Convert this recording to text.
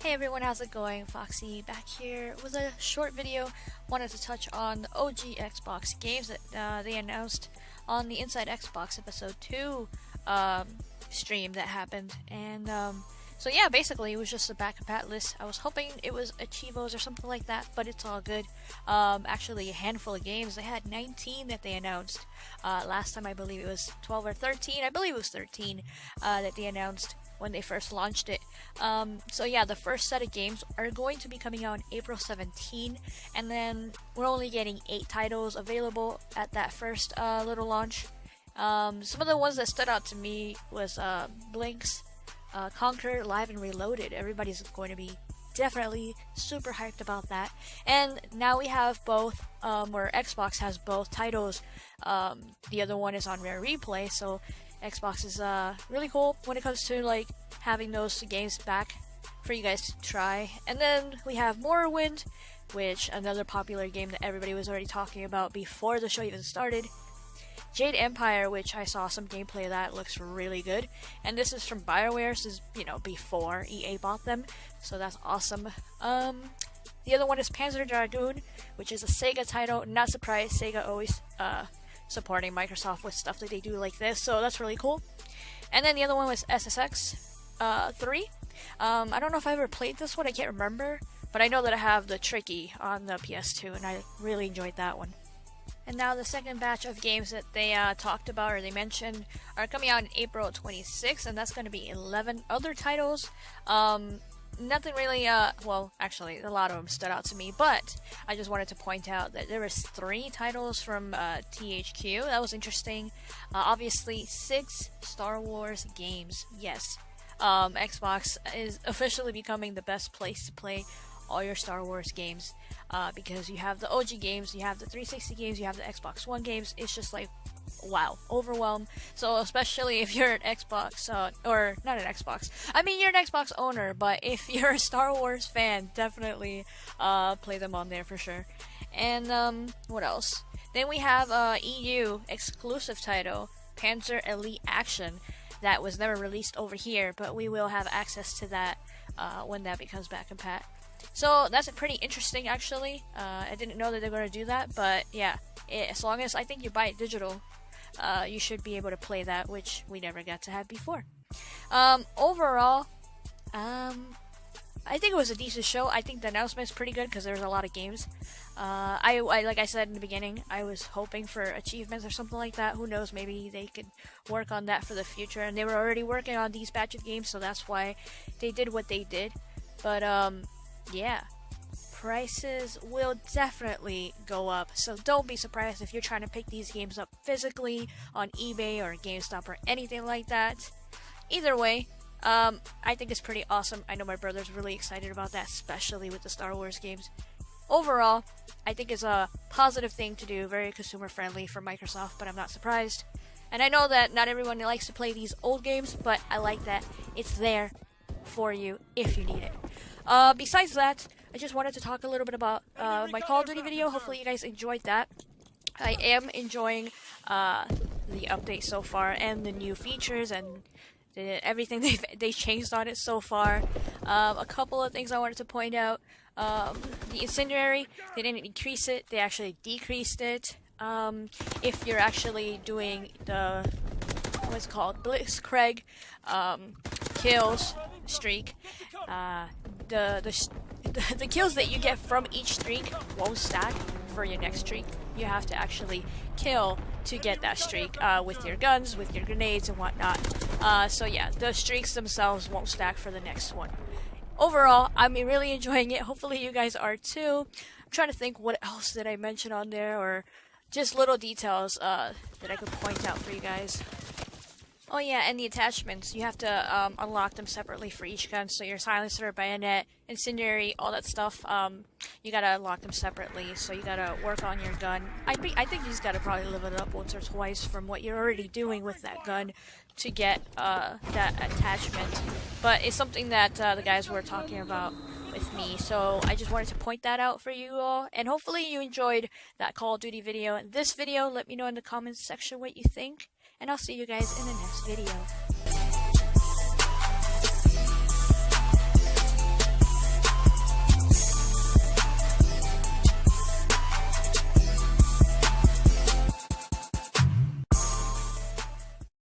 Hey everyone, how's it going? Foxy back here with a short video. Wanted to touch on the OG Xbox games that they announced on the Inside Xbox episode 2 stream that happened. And so yeah, basically it was just a back-compat list. I was hoping it was Achievos or something like that, but it's all good. Actually a handful of games. They had 19 that they announced. Last time I believe it was 12 or 13. I believe it was 13 that they announced when they first launched it. So yeah, the first set of games are going to be coming out on April 17, and then we're only getting 8 titles available at that first little launch. Some of the ones that stood out to me was Blink's Conquer Live and Reloaded. Everybody's going to be definitely super hyped about that. And now we have both, or Xbox has both titles. The other one is on Rare Replay, so Xbox is really cool when it comes to like having those games back for you guys to try. And then we have Morrowind, which another popular game that everybody was already talking about before the show even started. Jade Empire, which I saw some gameplay of that, looks really good. And this is from BioWare, this is, before EA bought them, so that's awesome. The other one is Panzer Dragoon, which is a Sega title. Not surprised, Sega always supporting Microsoft with stuff that they do like this, so that's really cool. And then the other one was SSX 3. I don't know if I ever played this one, I can't remember, but I know that I have the Tricky on the PS2, and I really enjoyed that one. And now the second batch of games that they talked about, or they mentioned, are coming out in April 26th, and that's going to be 11 other titles. Nothing really, well, actually, a lot of them stood out to me, but I just wanted to point out that there was 3 titles from THQ. That was interesting. Obviously, 6 Star Wars games. Yes, Xbox is officially becoming the best place to play all your Star Wars games, because you have the OG games, you have the 360 games, you have the Xbox One games. It's just like, wow, overwhelmed. So especially if you're an Xbox, or not an Xbox, I mean you're an Xbox owner, but if you're a Star Wars fan, definitely play them on there for sure. And what else? Then we have EU exclusive title, Panzer Elite Action, that was never released over here, but we will have access to that when that becomes back-compat. So that's pretty interesting, actually. I didn't know that they're going to do that, but yeah, as long as I think you buy it digital, you should be able to play that, which we never got to have before. Overall, I think it was a decent show. I think the announcement is pretty good because there's a lot of games. I like I said in the beginning, I was hoping for achievements or something like that. Who knows, maybe they could work on that for the future, and they were already working on these batch of games, so that's why they did what they did. But yeah, prices will definitely go up, so don't be surprised if you're trying to pick these games up physically on eBay or GameStop or anything like that. Either way, I think it's pretty awesome. I know my brother's really excited about that, especially with the Star Wars games. Overall, I think it's a positive thing to do, very consumer friendly for Microsoft, but I'm not surprised. And I know that not everyone likes to play these old games, but I like that it's there for you if you need it. Besides that, I just wanted to talk a little bit about my Call of Duty video. Hopefully you guys enjoyed that. I am enjoying the update so far and the new features and everything they changed on it so far. A couple of things I wanted to point out. The Incendiary, they didn't increase it, they actually decreased it. If you're actually doing the, what's it called, Blitzkrieg kills streak, the kills that you get from each streak won't stack for your next streak. You have to actually kill to get that streak with your guns, with your grenades and whatnot. So yeah, the streaks themselves won't stack for the next one. Overall, I'm really enjoying it. Hopefully you guys are too. I'm trying to think what else did I mention on there, or just little details that I could point out for you guys. Oh yeah, and the attachments, you have to unlock them separately for each gun. So your silencer, bayonet, incendiary, all that stuff, you gotta unlock them separately. So you gotta work on your gun. I think you just gotta probably level it up once or twice from what you're already doing with that gun to get that attachment. But it's something that the guys were talking about with me, so I just wanted to point that out for you all. And hopefully you enjoyed that Call of Duty video and this video. Let me know in the comments section what you think, and I'll see you guys in the next video.